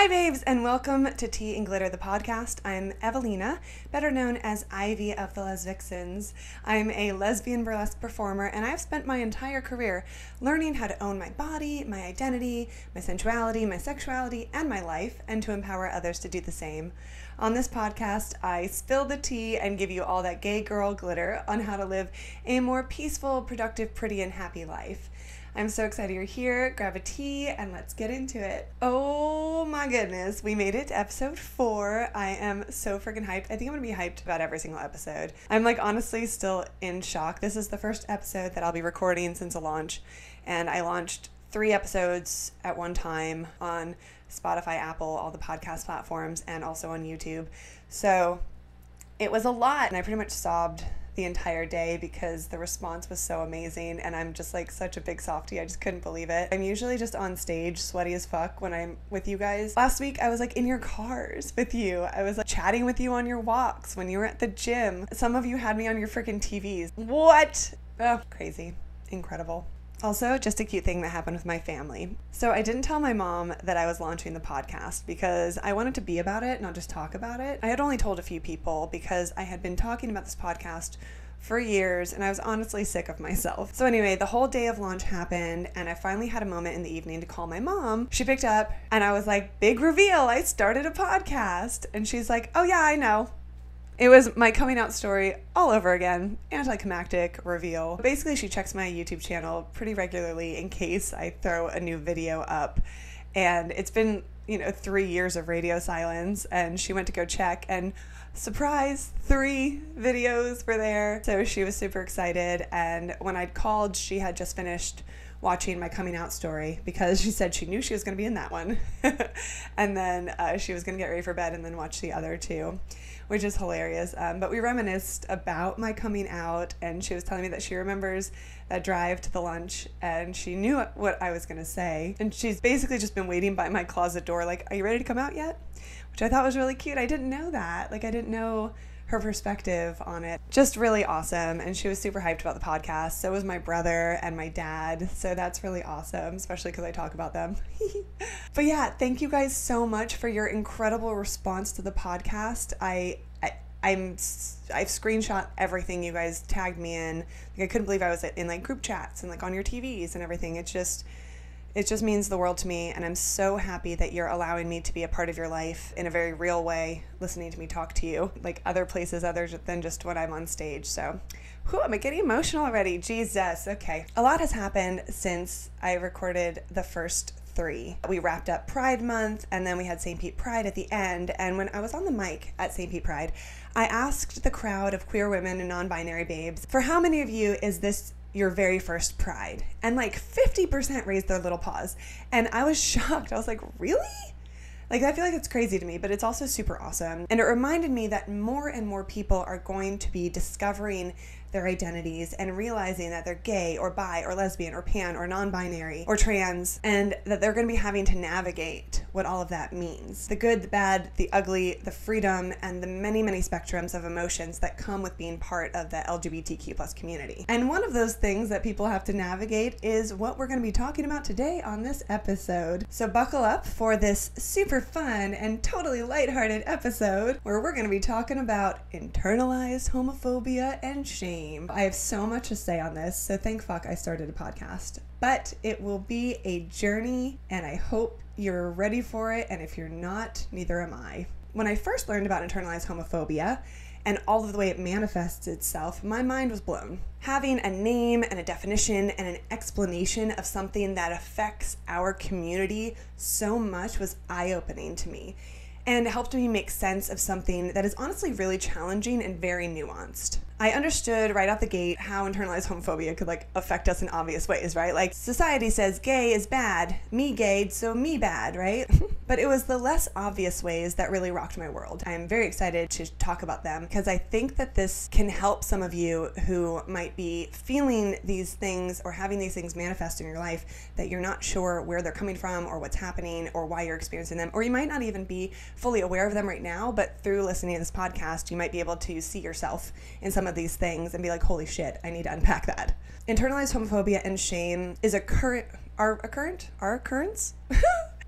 Hi babes, and welcome to Tea and Glitter, the podcast. I'm Evelina, better known as Ivy of the Les Vixens. I'm a lesbian burlesque performer, and I've spent my entire career learning how to own my body, my identity, my sensuality, my sexuality, and my life, and to empower others to do the same. On this podcast, I spill the tea and give you all that gay girl glitter on how to live a more peaceful, productive, pretty, and happy life. I'm so excited you're here. Grab a tea and let's get into it. Oh my goodness, we made it to episode 4. I am so freaking hyped. I think I'm gonna be hyped about every single episode. I'm honestly still in shock. This is the first episode that I'll be recording since the launch, and I launched 3 episodes at one time on Spotify, Apple, all the podcast platforms, and also on YouTube. So it was a lot, and I pretty much sobbed the entire day because the response was so amazing, and I'm just such a big softie. I just couldn't believe it. I'm usually just on stage sweaty as fuck when I'm with you guys. Last week I was in your cars with you. I was chatting with you on your walks when you were at the gym. Some of you had me on your freaking TVs. What? Oh, crazy. Incredible. Also, just a cute thing that happened with my family. So I didn't tell my mom that I was launching the podcast because I wanted to be about it, not just talk about it. I had only told a few people because I had been talking about this podcast for years, and I was honestly sick of myself. So anyway, the whole day of launch happened, and I finally had a moment in the evening to call my mom. She picked up, and I was like, big reveal, I started a podcast. And she's like, oh yeah, I know. It was my coming out story all over again, anticlimactic reveal. Basically, she checks my YouTube channel pretty regularly in case I throw a new video up. And it's been, 3 years of radio silence, and she went to go check, and surprise, 3 videos were there. So she was super excited, and when I'd called, she had just finished watching my coming out story because she said she knew she was going to be in that one. And then she was going to get ready for bed and then watch the other 2, which is hilarious. But we reminisced about my coming out, and she was telling me that she remembers that drive to the lunch, and she knew what I was going to say. And she's basically just been waiting by my closet door are you ready to come out yet? Which I thought was really cute. I didn't know that. I didn't know her perspective on it. Just really awesome. And she was super hyped about the podcast. So was my brother and my dad. So that's really awesome, especially because I talk about them. But yeah, thank you guys so much for your incredible response to the podcast. I've screenshot everything you guys tagged me in. I couldn't believe I was in group chats and on your TVs and everything. It just means the world to me, and I'm so happy that you're allowing me to be a part of your life in a very real way, listening to me talk to you, other places other than just when I'm on stage. So, I'm getting emotional already. Jesus. Okay. A lot has happened since I recorded the first 3. We wrapped up Pride Month, and then we had St. Pete Pride at the end, and when I was on the mic at St. Pete Pride, I asked the crowd of queer women and non-binary babes, for how many of you is this your very first Pride? And 50% raised their little paws. And I was shocked. I was like, really? I feel it's crazy to me, but it's also super awesome. And it reminded me that more and more people are going to be discovering their identities and realizing that they're gay or bi or lesbian or pan or non-binary or trans, and that they're going to be having to navigate what all of that means. The good, the bad, the ugly, the freedom, and the many, many spectrums of emotions that come with being part of the LGBTQ plus community. And one of those things that people have to navigate is what we're going to be talking about today on this episode. So buckle up for this super fun and totally lighthearted episode where we're going to be talking about internalized homophobia and shame. I have so much to say on this, so thank fuck I started a podcast. But it will be a journey, and I hope you're ready for it, and if you're not, neither am I. When I first learned about internalized homophobia and all of the way it manifests itself, my mind was blown. Having a name and a definition and an explanation of something that affects our community so much was eye-opening to me, and helped me make sense of something that is honestly really challenging and very nuanced. I understood right out the gate how internalized homophobia could affect us in obvious ways, right? Society says gay is bad, me gay, so me bad, right? But it was the less obvious ways that really rocked my world. I'm very excited to talk about them because I think that this can help some of you who might be feeling these things or having these things manifest in your life that you're not sure where they're coming from or what's happening or why you're experiencing them, or you might not even be fully aware of them right now, but through listening to this podcast, you might be able to see yourself in some of these things and be like, holy shit, I need to unpack that. Internalized homophobia and shame is our occurrence.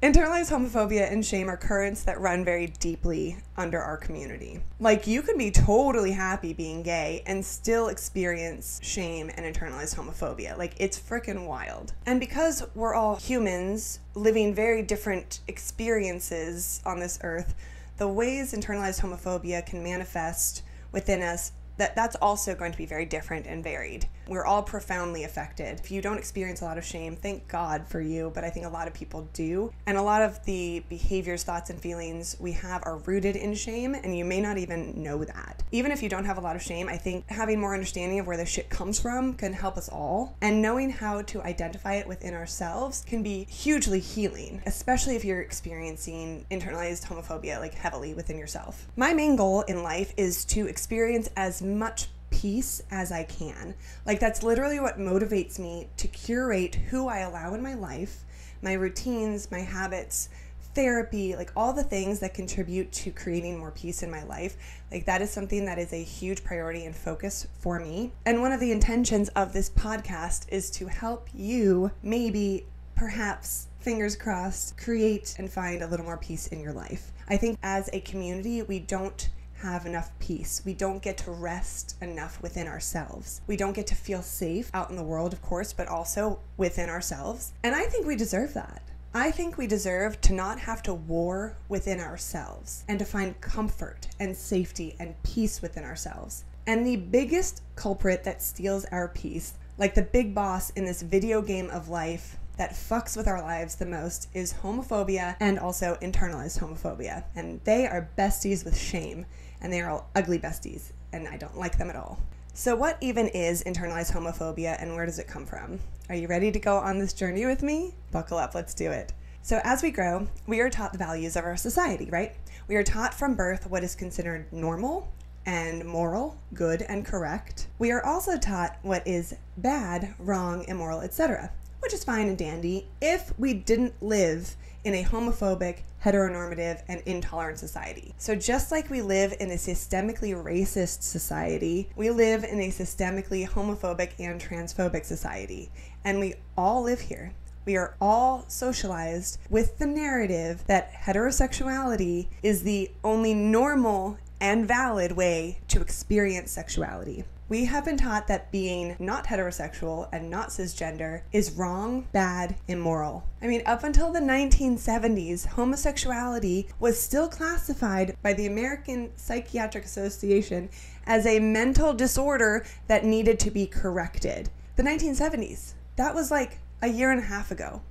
Internalized homophobia and shame are currents that run very deeply under our community. Like, you could be totally happy being gay and still experience shame and internalized homophobia. Like, it's freaking wild. And because we're all humans living very different experiences on this earth, the ways internalized homophobia can manifest within us, that's also going to be very different and varied. We're all profoundly affected. If you don't experience a lot of shame, thank God for you, but I think a lot of people do. And a lot of the behaviors, thoughts, and feelings we have are rooted in shame, and you may not even know that. Even if you don't have a lot of shame, I think having more understanding of where this shit comes from can help us all. And knowing how to identify it within ourselves can be hugely healing, especially if you're experiencing internalized homophobia like heavily within yourself. My main goal in life is to experience as much peace as I can. Like, that's literally what motivates me to curate who I allow in my life, my routines, my habits, therapy, like all the things that contribute to creating more peace in my life. Like, that is something that is a huge priority and focus for me. And one of the intentions of this podcast is to help you, maybe, perhaps, fingers crossed, create and find a little more peace in your life. I think as a community, we don't have enough peace. We don't get to rest enough within ourselves. We don't get to feel safe out in the world, of course, but also within ourselves. And I think we deserve that. I think we deserve to not have to war within ourselves and to find comfort and safety and peace within ourselves. And the biggest culprit that steals our peace, like the big boss in this video game of life that fucks with our lives the most, is homophobia and also internalized homophobia. And they are besties with shame. And they are all ugly besties, and I don't like them at all. So what even is internalized homophobia, and where does it come from? Are you ready to go on this journey with me? Buckle up, let's do it. So as we grow, we are taught the values of our society, right? We are taught from birth what is considered normal and moral, good and correct. We are also taught what is bad, wrong, immoral, etc., which is fine and dandy if we didn't live in a homophobic, heteronormative, and intolerant society. So just like we live in a systemically racist society, we live in a systemically homophobic and transphobic society. And we all live here. We are all socialized with the narrative that heterosexuality is the only normal and valid way to experience sexuality. We have been taught that being not heterosexual and not cisgender is wrong, bad, immoral. I mean, up until the 1970s, homosexuality was still classified by the American Psychiatric Association as a mental disorder that needed to be corrected. The 1970s. That was like a year and a half ago.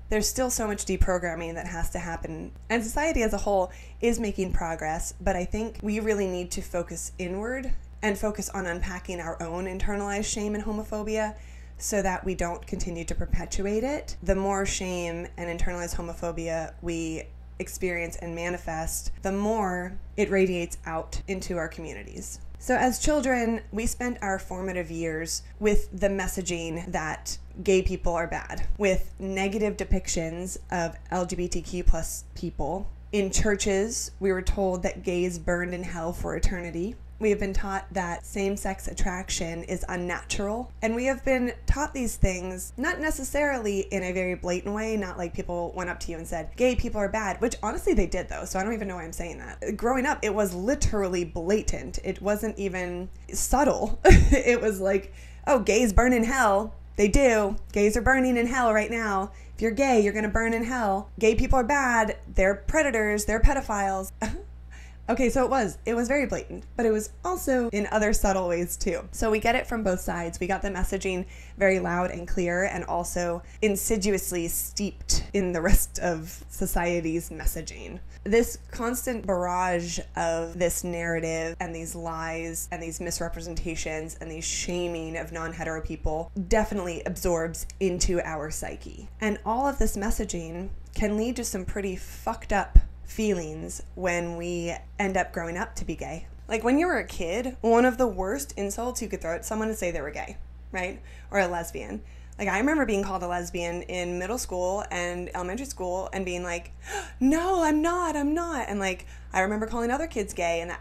There's still so much deprogramming that has to happen, and society as a whole is making progress, but I think we really need to focus inward and focus on unpacking our own internalized shame and homophobia so that we don't continue to perpetuate it. The more shame and internalized homophobia we experience and manifest, the more it radiates out into our communities. So as children, we spent our formative years with the messaging that gay people are bad, with negative depictions of LGBTQ plus people. In churches, we were told that gays burned in hell for eternity. We have been taught that same-sex attraction is unnatural, and we have been taught these things not necessarily in a very blatant way, not like people went up to you and said, gay people are bad, which honestly they did though, so I don't even know why I'm saying that. Growing up, it was literally blatant. It wasn't even subtle. It was like, oh, gays burn in hell. They do. Gays are burning in hell right now. If you're gay, you're gonna burn in hell. Gay people are bad. They're predators. They're pedophiles. Okay, so it was very blatant, but it was also in other subtle ways too. So we get it from both sides. We got the messaging very loud and clear, and also insidiously steeped in the rest of society's messaging. This constant barrage of this narrative and these lies and these misrepresentations and these shaming of non-hetero people definitely absorbs into our psyche. And all of this messaging can lead to some pretty fucked up feelings when we end up growing up to be gay. Like when you were a kid, one of the worst insults you could throw at someone is say they were gay, right? Or a lesbian. Like I remember being called a lesbian in middle school and elementary school and being like, no, I'm not. And like, I remember calling other kids gay and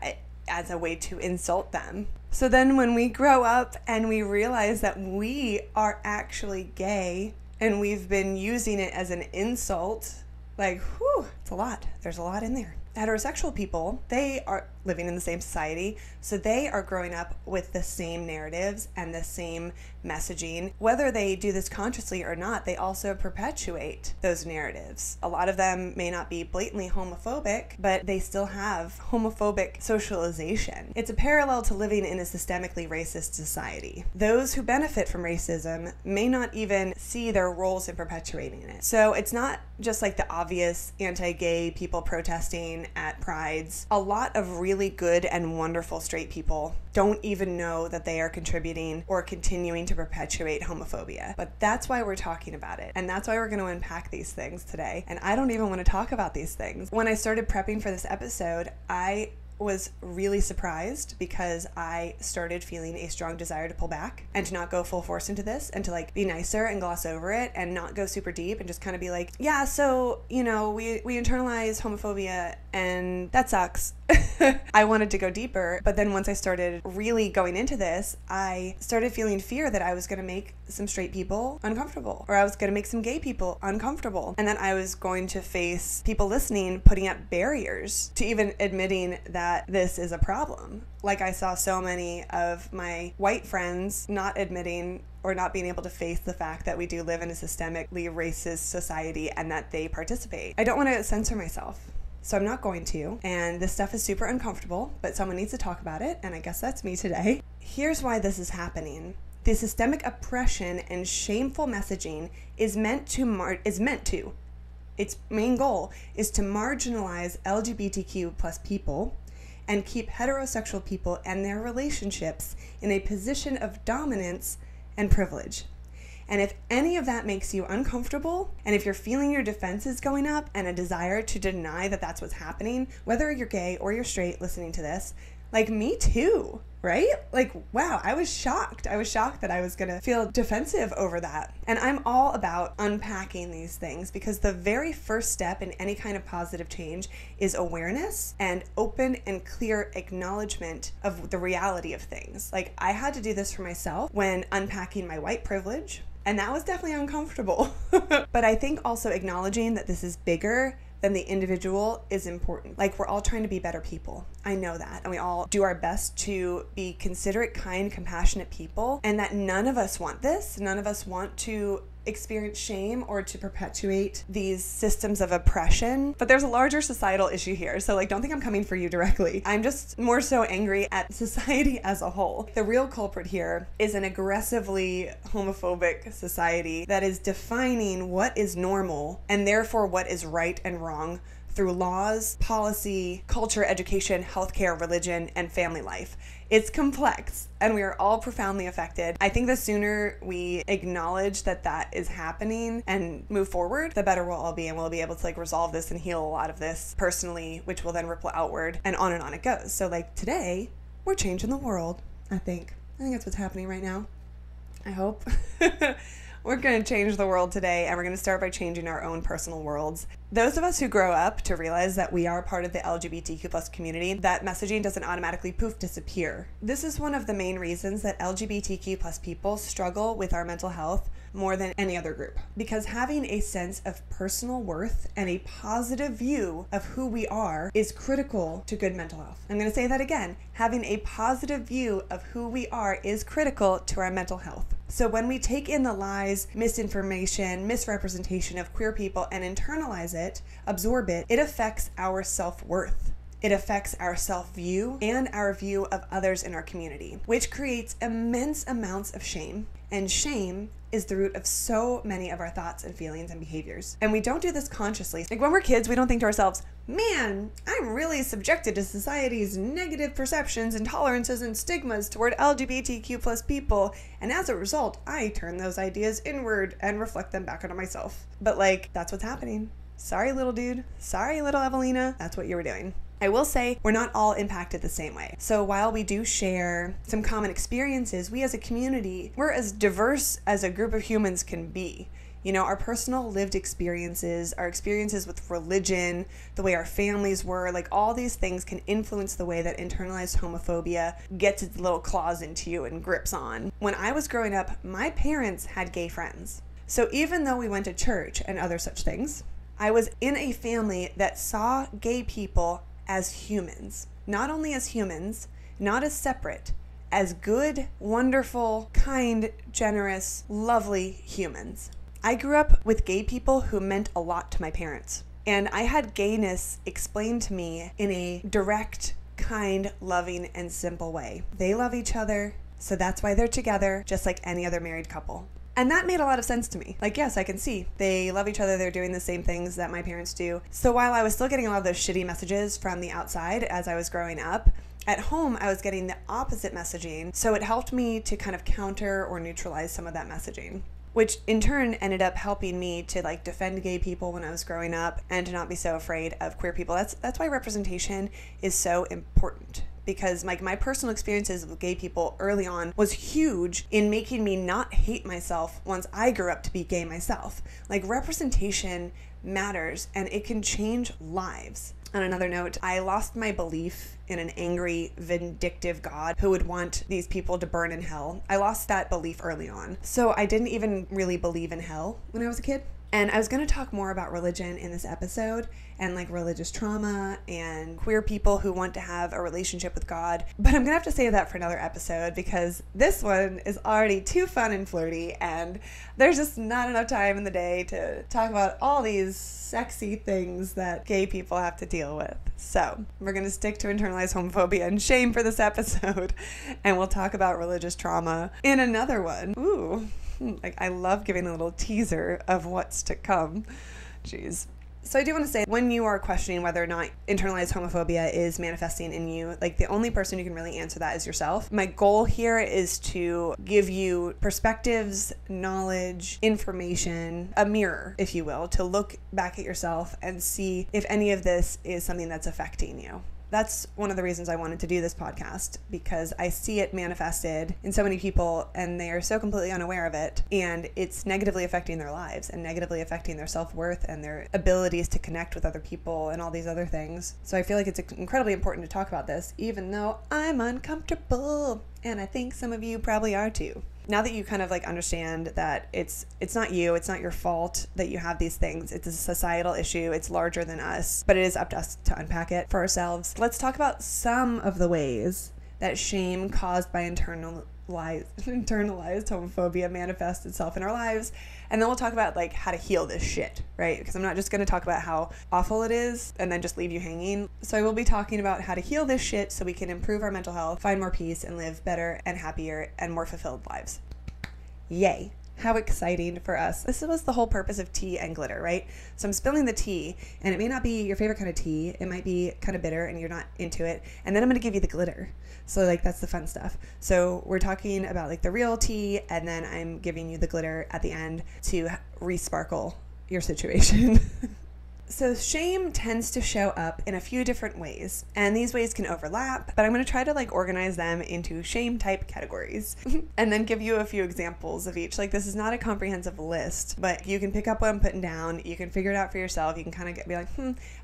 as a way to insult them. So then when we grow up and we realize that we are actually gay and we've been using it as an insult Like, whew, it's a lot. There's a lot in there. Heterosexual people, they are living in the same society, so they are growing up with the same narratives and the same messaging. Whether they do this consciously or not, they also perpetuate those narratives. A lot of them may not be blatantly homophobic, but they still have homophobic socialization. It's a parallel to living in a systemically racist society. Those who benefit from racism may not even see their roles in perpetuating it. So it's not just like the obvious anti-gay people protesting at prides. A lot of really good and wonderful straight people don't even know that they are contributing or continuing to perpetuate homophobia. But that's why we're talking about it. And that's why we're going to unpack these things today. And I don't even want to talk about these things. When I started prepping for this episode, I was really surprised because I started feeling a strong desire to pull back and to not go full force into this and to like be nicer and gloss over it and not go super deep and just kind of be like, yeah, so, you know, we internalize homophobia and that sucks. I wanted to go deeper, but then once I started really going into this, I started feeling fear that I was going to make some straight people uncomfortable, or I was going to make some gay people uncomfortable, and then I was going to face people listening putting up barriers to even admitting that this is a problem. Like I saw so many of my white friends not admitting or not being able to face the fact that we do live in a systemically racist society and that they participate. I don't want to censor myself. So I'm not going to, and this stuff is super uncomfortable, but someone needs to talk about it, and I guess that's me today. Here's why this is happening. The systemic oppression and shameful messaging its main goal is to marginalize LGBTQ plus people and keep heterosexual people and their relationships in a position of dominance and privilege. And if any of that makes you uncomfortable, and if you're feeling your defenses going up and a desire to deny that that's what's happening, whether you're gay or you're straight listening to this, like me too, right? Like, wow, I was shocked. I was shocked that I was gonna feel defensive over that. And I'm all about unpacking these things because the very first step in any kind of positive change is awareness and open and clear acknowledgement of the reality of things. Like, I had to do this for myself when unpacking my white privilege, and that was definitely uncomfortable. But I think also acknowledging that this is bigger than the individual is important. Like, we're all trying to be better people. I know that. And we all do our best to be considerate, kind, compassionate people. And that none of us want this. None of us want to experience shame or to perpetuate these systems of oppression. But there's a larger societal issue here. So like, don't think I'm coming for you directly. I'm just more so angry at society as a whole. The real culprit here is an aggressively homophobic society that is defining what is normal and therefore what is right and wrong through laws, policy, culture, education, healthcare, religion, and family life. It's complex, and we are all profoundly affected. I think the sooner we acknowledge that that is happening and move forward, the better we'll all be, and we'll be able to like resolve this and heal a lot of this personally, which will then ripple outward, and on it goes. So like today, we're changing the world, I think. I think that's what's happening right now. I hope. We're going to change the world today, and we're going to start by changing our own personal worlds. Those of us who grow up to realize that we are part of the LGBTQ plus community, that messaging doesn't automatically poof disappear. This is one of the main reasons that LGBTQ plus people struggle with our mental health more than any other group. Because having a sense of personal worth and a positive view of who we are is critical to good mental health. I'm going to say that again. Having a positive view of who we are is critical to our mental health. So when we take in the lies, misinformation, misrepresentation of queer people and internalize it, absorb it, it affects our self-worth. It affects our self-view and our view of others in our community, which creates immense amounts of shame. And shame is the root of so many of our thoughts and feelings and behaviors. And we don't do this consciously. Like when we're kids, we don't think to ourselves, man, I'm really subjected to society's negative perceptions and tolerances and stigmas toward LGBTQ plus people. And as a result, I turn those ideas inward and reflect them back onto myself. But like, that's what's happening. Sorry, little dude. Sorry, little Evelina. That's what you were doing. I will say we're not all impacted the same way. So while we do share some common experiences, we as a community, we're as diverse as a group of humans can be. You know, our personal lived experiences, our experiences with religion, the way our families were, like all these things can influence the way that internalized homophobia gets its little claws into you and grips on. When I was growing up, my parents had gay friends. So even though we went to church and other such things, I was in a family that saw gay people as humans, not only as humans, not as separate, as good, wonderful, kind, generous, lovely humans. I grew up with gay people who meant a lot to my parents, and I had gayness explained to me in a direct, kind, loving, and simple way. They love each other, so that's why they're together, just like any other married couple. And that made a lot of sense to me. Like, yes, I can see. They love each other. They're doing the same things that my parents do. So while I was still getting a lot of those shitty messages from the outside as I was growing up, at home, I was getting the opposite messaging. So it helped me to kind of counter or neutralize some of that messaging, which in turn ended up helping me to like defend gay people when I was growing up and to not be so afraid of queer people. That's why representation is so important. Because like my personal experiences with gay people early on was huge in making me not hate myself once I grew up to be gay myself. Like representation matters and it can change lives. On another note, I lost my belief in an angry, vindictive God who would want these people to burn in hell. I lost that belief early on. So I didn't even really believe in hell when I was a kid. And I was going to talk more about religion in this episode and like religious trauma and queer people who want to have a relationship with God. But I'm going to have to save that for another episode because this one is already too fun and flirty and there's just not enough time in the day to talk about all these sexy things that gay people have to deal with. So we're going to stick to internalized homophobia and shame for this episode and we'll talk about religious trauma in another one. Ooh. Like, I love giving a little teaser of what's to come. Jeez. So I do want to say, when you are questioning whether or not internalized homophobia is manifesting in you, like the only person who can really answer that is yourself. My goal here is to give you perspectives, knowledge, information, a mirror, if you will, to look back at yourself and see if any of this is something that's affecting you. That's one of the reasons I wanted to do this podcast, because I see it manifested in so many people and they are so completely unaware of it, and it's negatively affecting their lives and negatively affecting their self-worth and their abilities to connect with other people and all these other things. So I feel like it's incredibly important to talk about this, even though I'm uncomfortable, and I think some of you probably are too. Now that you kind of like understand that it's not you, it's not your fault that you have these things. It's a societal issue. It's larger than us, but it is up to us to unpack it for ourselves. Let's talk about some of the ways that shame caused by internalized homophobia manifests itself in our lives. And then we'll talk about like how to heal this shit, right? Because I'm not just going to talk about how awful it is and then just leave you hanging. So I will be talking about how to heal this shit so we can improve our mental health, find more peace, and live better and happier and more fulfilled lives. Yay. How exciting for us. This was the whole purpose of tea and glitter, right? So I'm spilling the tea, and it may not be your favorite kind of tea. It might be kind of bitter and you're not into it. And then I'm going to give you the glitter. So like that's the fun stuff. So we're talking about like the real tea, and then I'm giving you the glitter at the end to re-sparkle your situation. So shame tends to show up in a few different ways, and these ways can overlap, but I'm going to try to like organize them into shame type categories and then give you a few examples of each. Like this is not a comprehensive list, but you can pick up what I'm putting down. You can figure it out for yourself. You can kind of be like,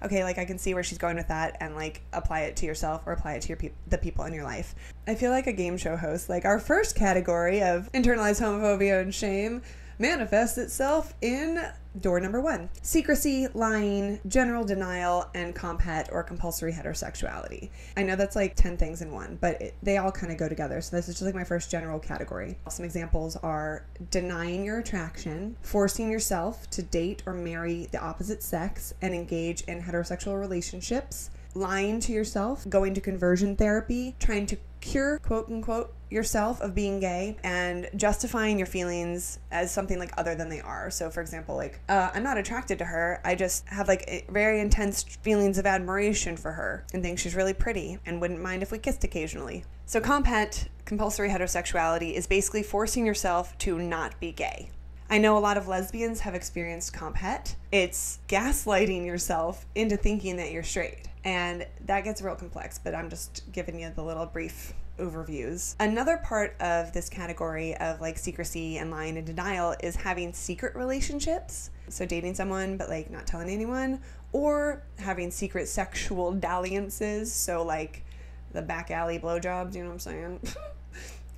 okay, like I can see where she's going with that, and like apply it to yourself or apply it to the people in your life. I feel like a game show host. Like our first category of internalized homophobia and shame manifests itself in door number 1. Secrecy, lying, general denial, and comphet or compulsory heterosexuality. I know that's like 10 things in one, but they all kind of go together. So this is just like my first general category. Some examples are denying your attraction, forcing yourself to date or marry the opposite sex and engage in heterosexual relationships, lying to yourself, going to conversion therapy, trying to cure, quote unquote, yourself of being gay, and justifying your feelings as something like other than they are. So for example, like, I'm not attracted to her. I just have like very intense feelings of admiration for her and think she's really pretty and wouldn't mind if we kissed occasionally. So comphet, compulsory heterosexuality, is basically forcing yourself to not be gay. I know a lot of lesbians have experienced comphet. It's gaslighting yourself into thinking that you're straight. And that gets real complex, but I'm just giving you the little brief overviews. Another part of this category of like secrecy and lying and denial is having secret relationships. So dating someone but like not telling anyone, or having secret sexual dalliances. So like the back alley blowjobs, you know what I'm saying?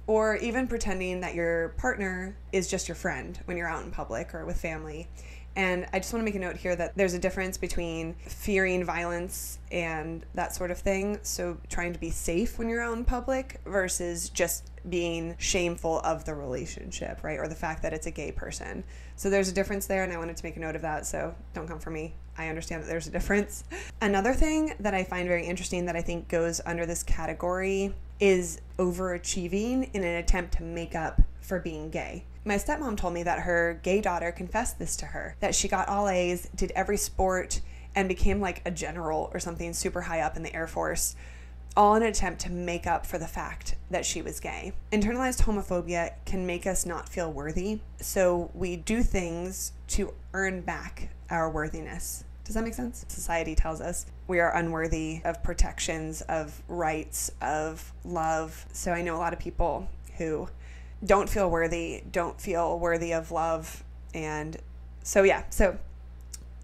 Or even pretending that your partner is just your friend when you're out in public or with family. And I just want to make a note here that there's a difference between fearing violence and that sort of thing, so trying to be safe when you're out in public, versus just being shameful of the relationship, right? Or the fact that it's a gay person. So there's a difference there, and I wanted to make a note of that, so don't come for me. I understand that there's a difference. Another thing that I find very interesting that I think goes under this category is overachieving in an attempt to make up for being gay. My stepmom told me that her gay daughter confessed this to her, that she got all A's, did every sport, and became like a general or something super high up in the Air Force, all in an attempt to make up for the fact that she was gay. Internalized homophobia can make us not feel worthy, so we do things to earn back our worthiness. Does that make sense? Society tells us we are unworthy of protections, of rights, of love. So I know a lot of people who don't feel worthy of love. And so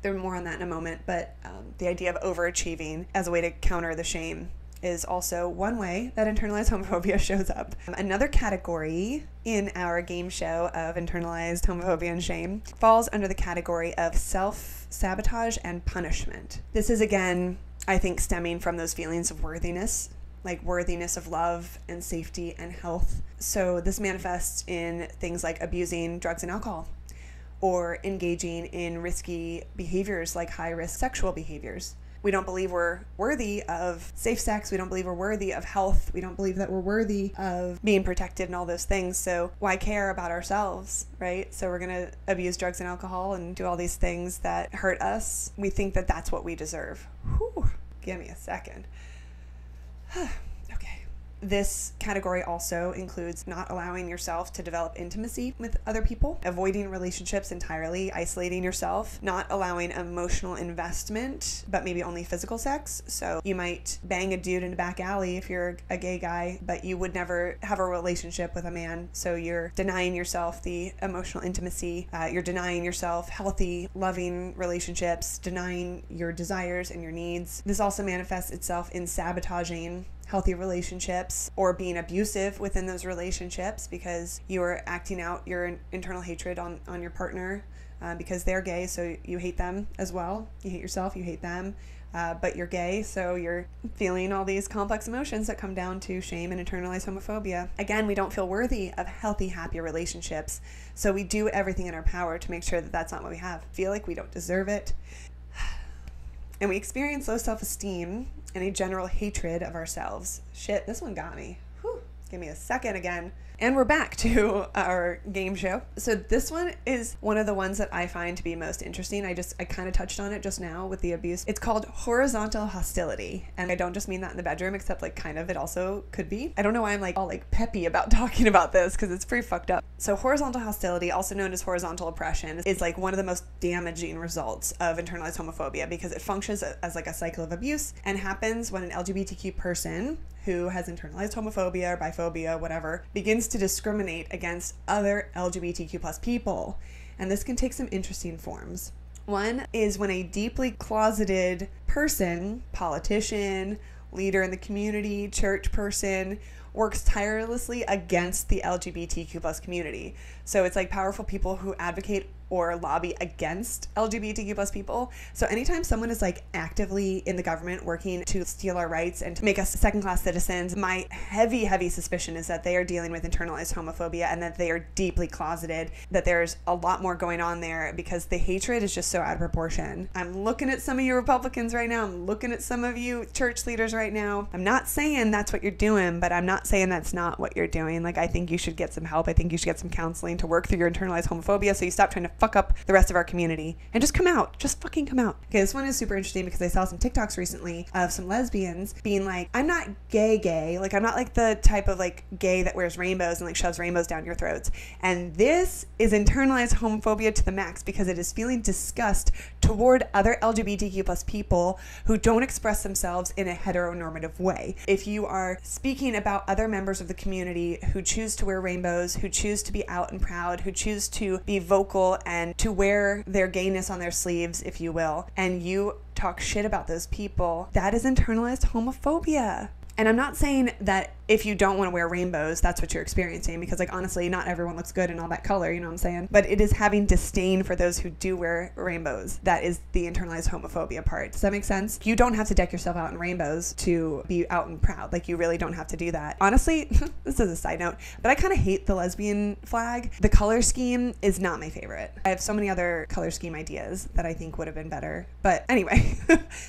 there's more on that in a moment, but the idea of overachieving as a way to counter the shame is also one way that internalized homophobia shows up. Another category in our game show of internalized homophobia and shame falls under the category of self-sabotage and punishment. This is, again, I think, stemming from those feelings of worthiness, like worthiness of love and safety and health. So this manifests in things like abusing drugs and alcohol, or engaging in risky behaviors like high-risk sexual behaviors. We don't believe we're worthy of safe sex. We don't believe we're worthy of health. We don't believe that we're worthy of being protected and all those things. So why care about ourselves, right? So we're going to abuse drugs and alcohol and do all these things that hurt us. We think that that's what we deserve. Whew. Give me a second. Okay. This category also includes not allowing yourself to develop intimacy with other people, avoiding relationships entirely, isolating yourself, not allowing emotional investment, but maybe only physical sex. So you might bang a dude in a back alley if you're a gay guy, but you would never have a relationship with a man. So you're denying yourself the emotional intimacy. You're denying yourself healthy, loving relationships, denying your desires and your needs. This also manifests itself in sabotaging healthy relationships or being abusive within those relationships because you're acting out your internal hatred on your partner because they're gay, so you hate them as well. You hate yourself, you hate them, but you're gay, so you're feeling all these complex emotions that come down to shame and internalized homophobia. Again, we don't feel worthy of healthy, happy relationships, so we do everything in our power to make sure that that's not what we have. Feel like we don't deserve it. And we experience low self-esteem and a general hatred of ourselves. Shit, this one got me. Whew. Give me a second again. And we're back to our game show. So this one is one of the ones that I find to be most interesting. I kind of touched on it just now with the abuse. It's called horizontal hostility. And I don't just mean that in the bedroom, except like kind of it also could be. I don't know why I'm like all like peppy about talking about this because it's pretty fucked up. So horizontal hostility, also known as horizontal oppression, is like one of the most damaging results of internalized homophobia because it functions as like a cycle of abuse and happens when an LGBTQ person who has internalized homophobia or biphobia, whatever, begins to discriminate against other LGBTQ plus people. And this can take some interesting forms. One is when a deeply closeted person, politician, leader in the community, church person, works tirelessly against the LGBTQ plus community. So it's like powerful people who advocate or lobby against LGBTQ plus people. So anytime someone is like actively in the government working to steal our rights and to make us second-class citizens, my heavy suspicion is that they are dealing with internalized homophobia and that they are deeply closeted, that there's a lot more going on there because the hatred is just so out of proportion. I'm looking at some of you Republicans right now. I'm looking at some of you church leaders right now. I'm not saying that's what you're doing, but I'm not saying that's not what you're doing. Like, I think you should get some help. I think you should get some counseling to work through your internalized homophobia so you stop trying to fuck up the rest of our community and just come out. Just fucking come out. Okay, this one is super interesting because I saw some TikToks recently of some lesbians being like, I'm not gay. Like, I'm not like the type of like gay that wears rainbows and like shoves rainbows down your throats. And this is internalized homophobia to the max because it is feeling disgust toward other LGBTQ plus people who don't express themselves in a heteronormative way. If you are speaking about other members of the community who choose to wear rainbows, who choose to be out and proud, who choose to be vocal and to wear their gayness on their sleeves, if you will, and you talk shit about those people, that is internalized homophobia. And I'm not saying that if you don't want to wear rainbows, that's what you're experiencing, because like honestly, not everyone looks good in all that color, you know what I'm saying? But it is having disdain for those who do wear rainbows. That is the internalized homophobia part. Does that make sense? You don't have to deck yourself out in rainbows to be out and proud. Like, you really don't have to do that. Honestly, this is a side note, but I kind of hate the lesbian flag. The color scheme is not my favorite. I have so many other color scheme ideas that I think would have been better. But anyway,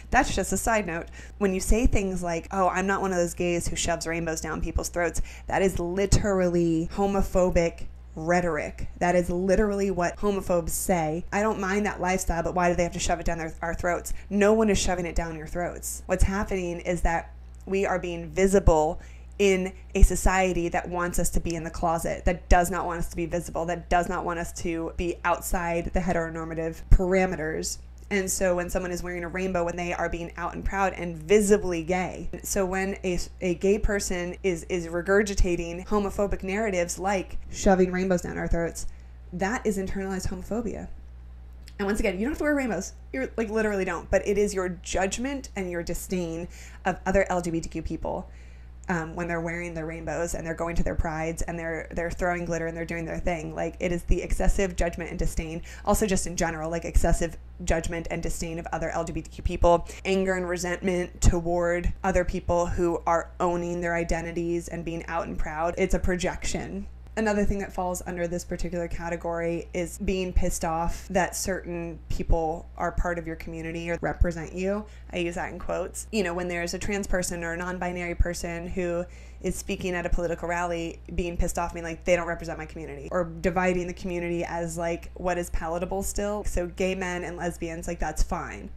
that's just a side note. When you say things like, oh, I'm not one of those gays who shoves rainbows down people's throats, that is literally homophobic rhetoric. That is literally what homophobes say. I don't mind that lifestyle, but why do they have to shove it down our throats? No one is shoving it down your throats. What's happening is that we are being visible in a society that wants us to be in the closet, that does not want us to be visible, that does not want us to be outside the heteronormative parameters. And so when someone is wearing a rainbow, when they are being out and proud and visibly gay. So when a gay person is regurgitating homophobic narratives like shoving rainbows down our throats, that is internalized homophobia. And once again, you don't have to wear rainbows. You like literally don't. But it is your judgment and your disdain of other LGBTQ people when they're wearing their rainbows and they're going to their prides and they're throwing glitter and they're doing their thing. Like, it is the excessive judgment and disdain. Also, just in general, like excessive judgment and disdain of other LGBTQ people, anger and resentment toward other people who are owning their identities and being out and proud. It's a projection. Another thing that falls under this particular category is being pissed off that certain people are part of your community or represent you. I use that in quotes. You know, when there's a trans person or a non-binary person who is speaking at a political rally, being pissed off, being like, they don't represent my community, or dividing the community as like what is palatable still. So gay men and lesbians, like, that's fine.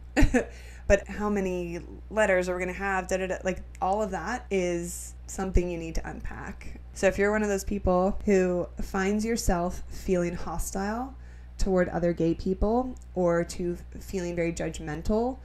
But how many letters are we going to have? Like, all of that is something you need to unpack. So if you're one of those people who finds yourself feeling hostile toward other gay people, or to feeling very judgmental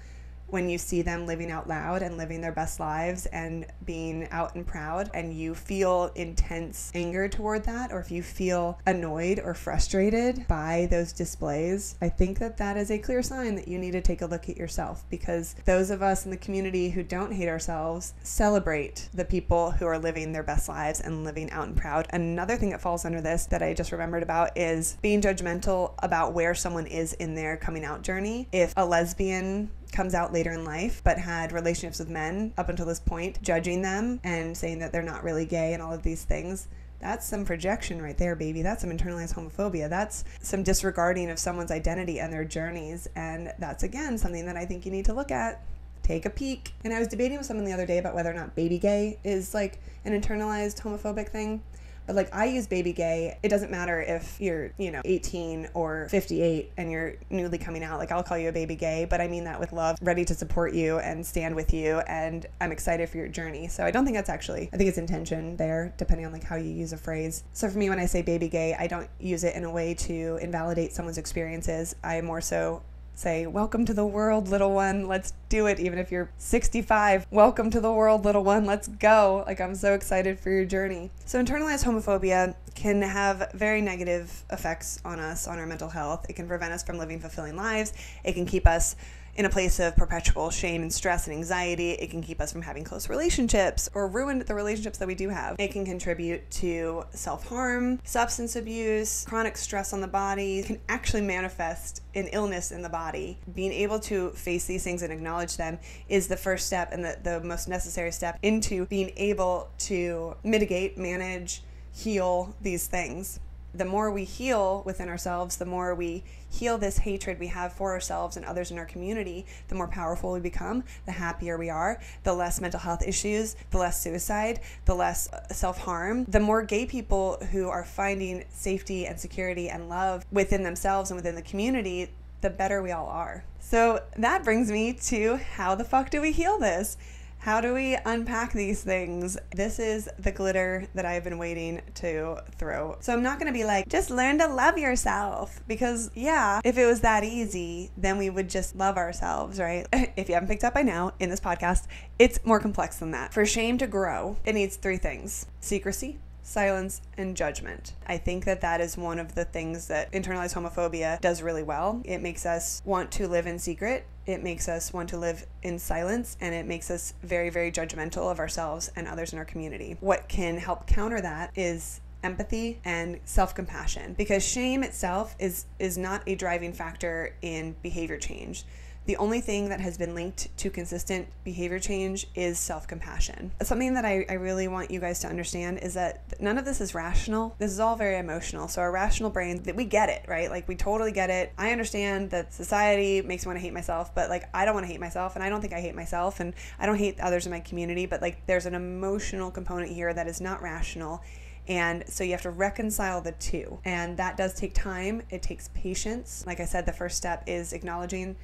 when you see them living out loud and living their best lives and being out and proud, and you feel intense anger toward that, or if you feel annoyed or frustrated by those displays, I think that that is a clear sign that you need to take a look at yourself, because those of us in the community who don't hate ourselves celebrate the people who are living their best lives and living out and proud. Another thing that falls under this that I just remembered about is being judgmental about where someone is in their coming out journey. If a lesbian comes out later in life but had relationships with men up until this point, judging them and saying that they're not really gay and all of these things, that's some projection right there, baby. That's some internalized homophobia. That's some disregarding of someone's identity and their journeys. And that's, again, something that I think you need to look at. Take a peek. And I was debating with someone the other day about whether or not baby gay is like an internalized homophobic thing. But like, I use baby gay. It doesn't matter if you're, 18 or 58 and you're newly coming out. Like, I'll call you a baby gay, but I mean that with love, ready to support you and stand with you. And I'm excited for your journey. So I don't think I think it's intention there, depending on like how you use a phrase. So for me, when I say baby gay, I don't use it in a way to invalidate someone's experiences. I more so say, welcome to the world, little one. Let's do it. Even if you're 65, welcome to the world, little one. Let's go. Like, I'm so excited for your journey. So internalized homophobia can have very negative effects on us, on our mental health. It can prevent us from living fulfilling lives. It can keep us in a place of perpetual shame and stress and anxiety. It can keep us from having close relationships or ruin the relationships that we do have. It can contribute to self-harm, substance abuse, chronic stress on the body. It can actually manifest in illness in the body. Being able to face these things and acknowledge them is the first step and the most necessary step into being able to mitigate, manage, heal these things. The more we heal within ourselves, the more we heal this hatred we have for ourselves and others in our community, the more powerful we become, the happier we are, the less mental health issues, the less suicide, the less self-harm, the more gay people who are finding safety and security and love within themselves and within the community, the better we all are. So that brings me to, how the fuck do we heal this? How do we unpack these things? This is the glitter that I've been waiting to throw. So I'm not going to be like, just learn to love yourself, because yeah, if it was that easy, then we would just love ourselves, right? If you haven't picked up by now in this podcast, it's more complex than that. For shame to grow, it needs 3 things: secrecy, silence, and judgment. I think that that is one of the things that internalized homophobia does really well. It makes us want to live in secret. It makes us want to live in silence, and it makes us very, very judgmental of ourselves and others in our community. What can help counter that is empathy and self-compassion, because shame itself is not a driving factor in behavior change. The only thing that has been linked to consistent behavior change is self-compassion. Something that I really want you guys to understand is that none of this is rational. This is all very emotional. So our rational brain, we get it, right? Like, we totally get it. I understand that society makes me want to hate myself, but like, I don't want to hate myself, and I don't think I hate myself, and I don't hate others in my community, but like, there's an emotional component here that is not rational. And so you have to reconcile the two. And that does take time. It takes patience. Like I said, the first step is acknowledging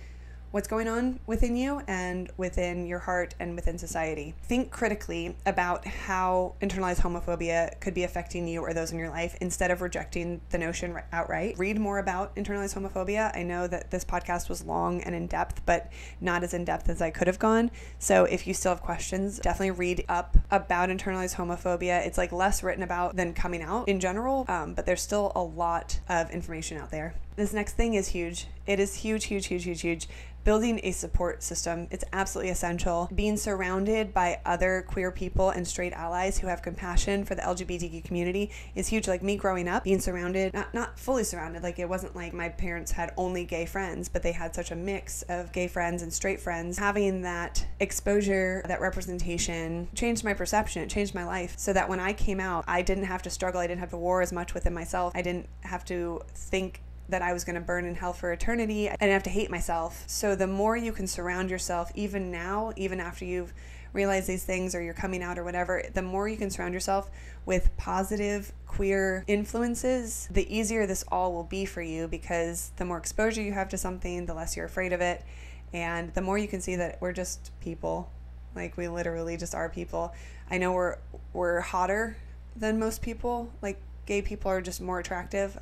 what's going on within you and within your heart and within society. Think critically about how internalized homophobia could be affecting you or those in your life instead of rejecting the notion outright. Read more about internalized homophobia. I know that this podcast was long and in-depth, but not as in-depth as I could have gone. So if you still have questions, definitely read up about internalized homophobia. It's like less written about than coming out in general, but there's still a lot of information out there. This next thing is huge. It is huge, huge, huge, huge, huge. Building a support system. It's absolutely essential. Being surrounded by other queer people and straight allies who have compassion for the LGBTQ community is huge. Like me growing up, being surrounded, not fully surrounded, like it wasn't like my parents had only gay friends, but they had such a mix of gay friends and straight friends. Having that exposure, that representation changed my perception. It changed my life so that when I came out, I didn't have to struggle. I didn't have to war as much within myself. I didn't have to think that I was going to burn in hell for eternity. I didn't have to hate myself. So the more you can surround yourself, even now, even after you've realized these things or you're coming out or whatever, the more you can surround yourself with positive queer influences, the easier this all will be for you, because the more exposure you have to something, the less you're afraid of it. And the more you can see that we're just people. Like, we literally just are people. I know we're hotter than most people. Like, gay people are just more attractive.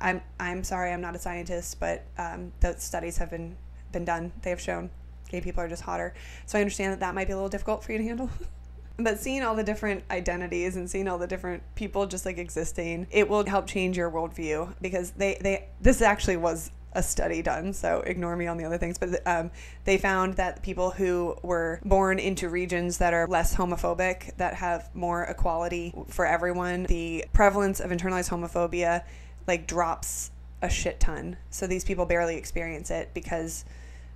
I'm sorry, I'm not a scientist, but those studies have been done. They have shown gay people are just hotter. So I understand that might be a little difficult for you to handle. But seeing all the different identities and seeing all the different people just like existing, it will help change your worldview, because this actually was a study done, so ignore me on the other things, but they found that people who were born into regions that are less homophobic, that have more equality for everyone, the prevalence of internalized homophobia like drops a shit ton. So these people barely experience it because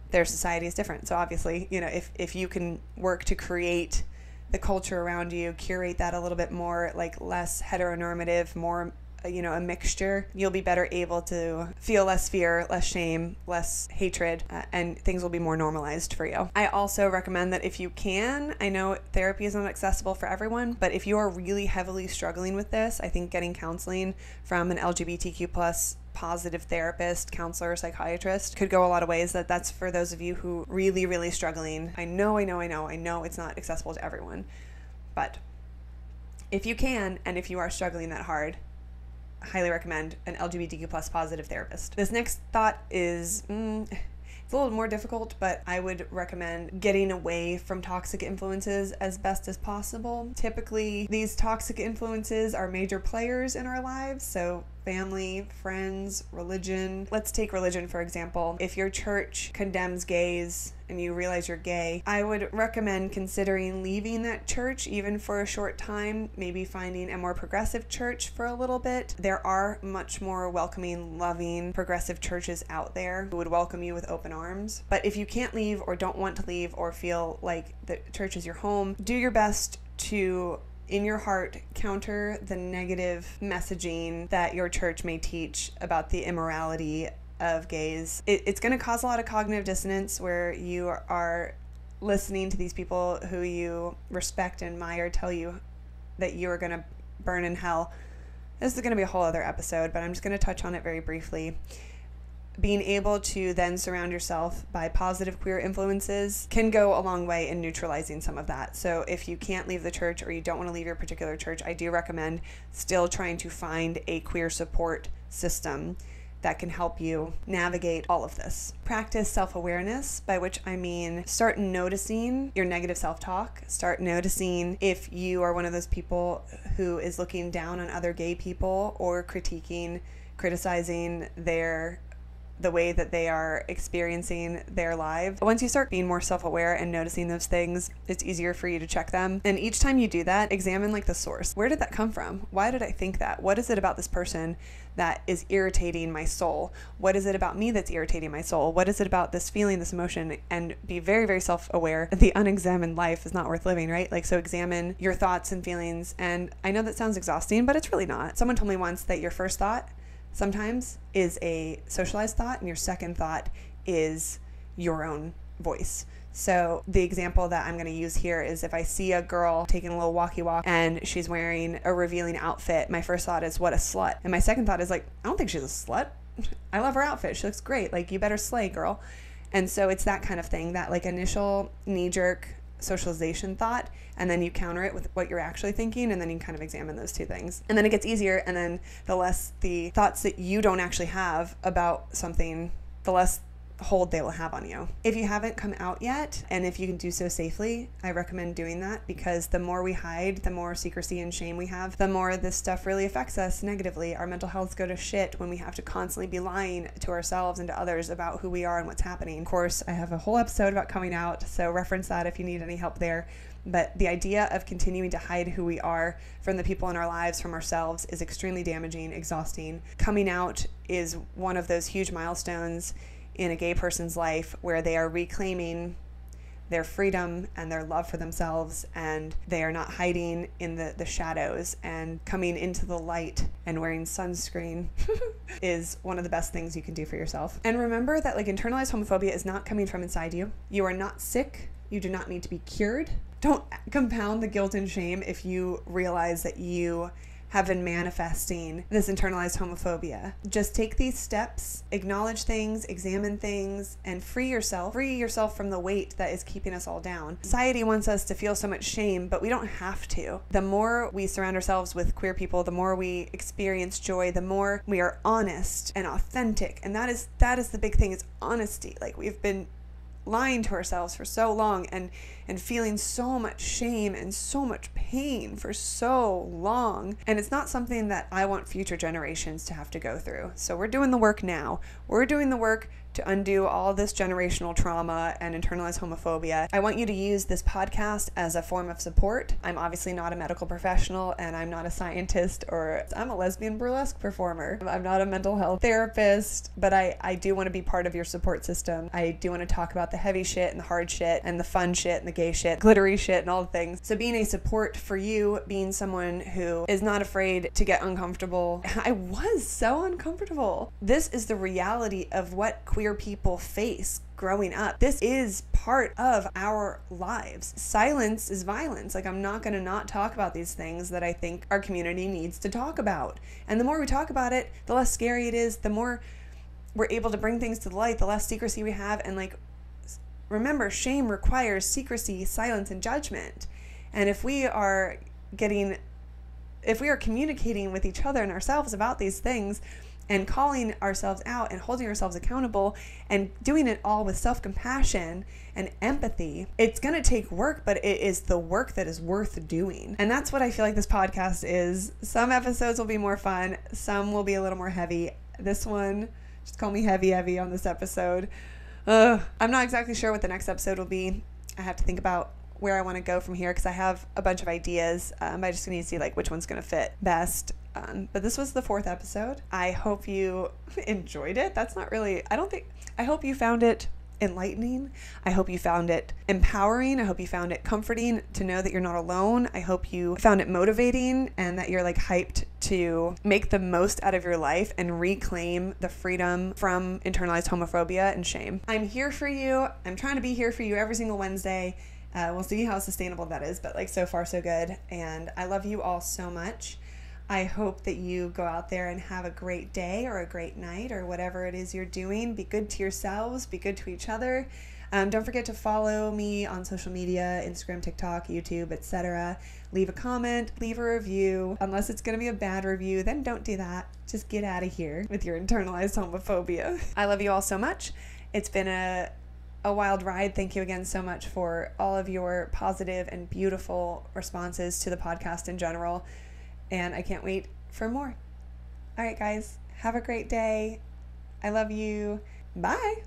their society is different. So obviously, if you can work to create the culture around you, curate that a little bit more, like less heteronormative, more a mixture, you'll be better able to feel less fear, less shame, less hatred, and things will be more normalized for you. I also recommend that if you can, I know therapy is not accessible for everyone, but if you are really heavily struggling with this, I think getting counseling from an LGBTQ plus positive therapist, counselor, psychiatrist could go a lot of ways. That's for those of you who really, really struggling. I know it's not accessible to everyone, but if you can, and if you are struggling that hard, highly recommend an LGBTQ plus positive therapist. This next thought is, it's a little more difficult, but I would recommend getting away from toxic influences as best as possible. Typically, these toxic influences are major players in our lives, so family, friends, religion. Let's take religion, for example. If your church condemns gays and you realize you're gay, I would recommend considering leaving that church even for a short time, maybe finding a more progressive church for a little bit. There are much more welcoming, loving, progressive churches out there who would welcome you with open arms. But if you can't leave or don't want to leave or feel like the church is your home, do your best to, in your heart, counter the negative messaging that your church may teach about the immorality of gays. It's going to cause a lot of cognitive dissonance where you are listening to these people who you respect and admire tell you that you are going to burn in hell. This is going to be a whole other episode, but I'm just going to touch on it very briefly. Being able to then surround yourself by positive queer influences can go a long way in neutralizing some of that. So if you can't leave the church or you don't want to leave your particular church, I do recommend still trying to find a queer support system. that can help you navigate all of this. Practice self-awareness, by which I mean start noticing your negative self-talk. Start noticing if you are one of those people who is looking down on other gay people or criticizing the way that they are experiencing their lives. Once you start being more self-aware and noticing those things, it's easier for you to check them. And each time you do that, examine like the source. Where did that come from? Why did I think that? What is it about this person that is irritating my soul? What is it about me that's irritating my soul? What is it about this feeling, this emotion? And be very, very self-aware. The unexamined life is not worth living, right? Like, so examine your thoughts and feelings. And I know that sounds exhausting, but it's really not. Someone told me once that your first thought sometimes is a socialized thought and your second thought is your own voice. So the example that I'm going to use here is if I see a girl taking a little walkie walk and she's wearing a revealing outfit, my first thought is, what a slut. And my second thought is like, I don't think she's a slut. I love her outfit. She looks great. Like, you better slay, girl. And so it's that kind of thing, that like initial knee-jerk socialization thought, and then you counter it with what you're actually thinking, and then you kind of examine those two things. And then it gets easier, and then the less the thoughts that you don't actually have about something, the less hold they will have on you. If you haven't come out yet, and if you can do so safely, I recommend doing that, because the more we hide, the more secrecy and shame we have, the more this stuff really affects us negatively. Our mental health go to shit when we have to constantly be lying to ourselves and to others about who we are and what's happening. Of course, I have a whole episode about coming out, so reference that if you need any help there. But the idea of continuing to hide who we are from the people in our lives, from ourselves, is extremely damaging, exhausting. Coming out is one of those huge milestones in a gay person's life where they are reclaiming their freedom and their love for themselves, and they are not hiding in the shadows, and coming into the light and wearing sunscreen is one of the best things you can do for yourself. And remember that like internalized homophobia is not coming from inside you. You are not sick. You do not need to be cured. Don't compound the guilt and shame if you realize that you have been manifesting this internalized homophobia. Just take these steps, acknowledge things, examine things, and free yourself from the weight that is keeping us all down. Society wants us to feel so much shame, but we don't have to. The more we surround ourselves with queer people, the more we experience joy, the more we are honest and authentic. And that is the big thing, is honesty. Like, we've been lying to ourselves for so long and feeling so much shame and so much pain for so long. And it's not something that I want future generations to have to go through. So we're doing the work now. We're doing the work to undo all this generational trauma and internalized homophobia. I want you to use this podcast as a form of support. I'm obviously not a medical professional, and I'm not a scientist, or I'm a lesbian burlesque performer. I'm not a mental health therapist, but I do want to be part of your support system. I do want to talk about the heavy shit and the hard shit and the fun shit and the gay shit, glittery shit and all the things. So being a support for you, being someone who is not afraid to get uncomfortable. I was so uncomfortable. This is the reality of what queer people face growing up. This is part of our lives. Silence is violence. Like, I'm not going to not talk about these things that I think our community needs to talk about. And the more we talk about it, the less scary it is, the more we're able to bring things to the light, the less secrecy we have. And like, remember, shame requires secrecy, silence, and judgment. And if we are communicating with each other and ourselves about these things, and calling ourselves out and holding ourselves accountable and doing it all with self-compassion and empathy, it's going to take work, but it is the work that is worth doing. And that's what I feel like this podcast is. Some episodes will be more fun. Some will be a little more heavy. This one, just call me heavy on this episode. I'm not exactly sure what the next episode will be. I have to think about where I want to go from here, because I have a bunch of ideas. I just need to see like which one's going to fit best. But this was the 4th episode. I hope you enjoyed it. I hope you found it enlightening. I hope you found it empowering. I hope you found it comforting to know that you're not alone. I hope you found it motivating and that you're like hyped to make the most out of your life and reclaim the freedom from internalized homophobia and shame. I'm here for you. I'm trying to be here for you every single Wednesday. We'll see how sustainable that is, but like, so far so good. And I love you all so much. I hope that you go out there and have a great day or a great night or whatever it is you're doing. Be good to yourselves, be good to each other. Don't forget to follow me on social media, Instagram, TikTok, YouTube, etc. Leave a comment, leave a review. Unless it's going to be a bad review, then don't do that. Just get out of here with your internalized homophobia. I love you all so much. It's been a wild ride. Thank you again so much for all of your positive and beautiful responses to the podcast in general. And I can't wait for more. All right, guys, have a great day. I love you. Bye.